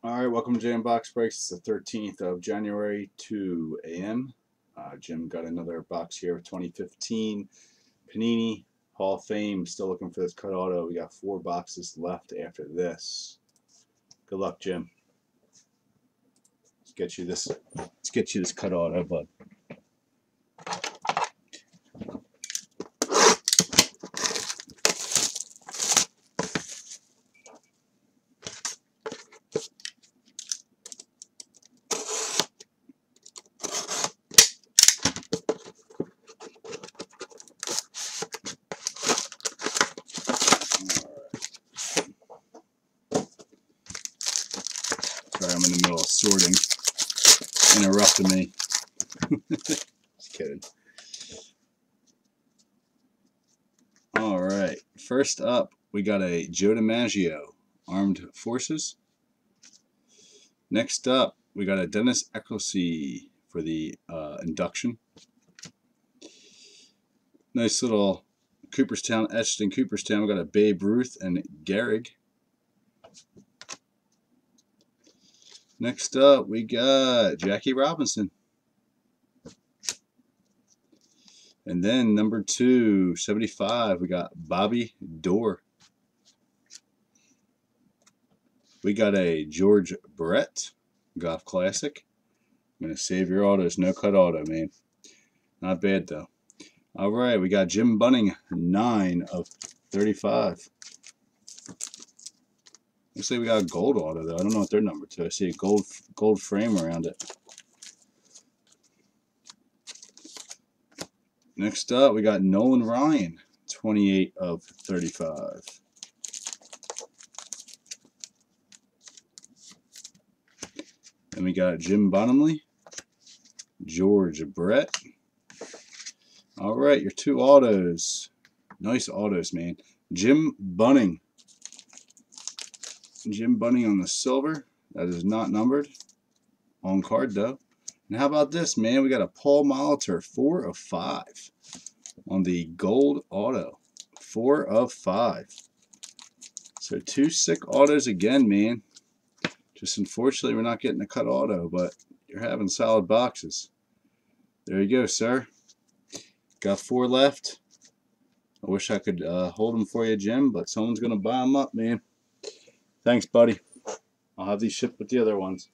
Alright, welcome to Jam Box Breaks. It's the 13th of January, 2 a.m. Jim got another box here of 2015 Panini Hall of Fame. Still looking for this cut auto. We got 4 boxes left after this. Good luck, Jim. Let's get you this cut auto, bud. Sorry, I'm in the middle of sorting. Interrupting me. Just kidding. Alright, first up, we got a Joe DiMaggio, Armed Forces. Next up, we got a Dennis Ecklesey for the induction. Nice little Cooperstown, etched in Cooperstown. We got a Babe Ruth and Gehrig. Next up, we got Jackie Robinson. And then number 275, we got Bobby Dorr. We got a George Brett Golf Classic. I'm going to save your autos. No cut auto, man. Not bad, though. All right, we got Jim Bunning, 9 of 35. Looks like we got a gold auto, though. I don't know what they're numbered to. I see a gold frame around it. Next up, we got Nolan Ryan, 28 of 35. Then we got Jim Bottomley, George Brett. All right, your 2 autos. Nice autos, man. Jim Bunning. Jim Bunning on the silver. That is not numbered. On card, though. And how about this, man? We got a Paul Molitor, 4 of 5 on the gold auto. 4 of 5. So 2 sick autos again, man. Just unfortunately, we're not getting a cut auto, but you're having solid boxes. There you go, sir. Got 4 left. I wish I could hold them for you, Jim, but someone's going to buy them up, man. Thanks, buddy. I'll have these shipped with the other ones.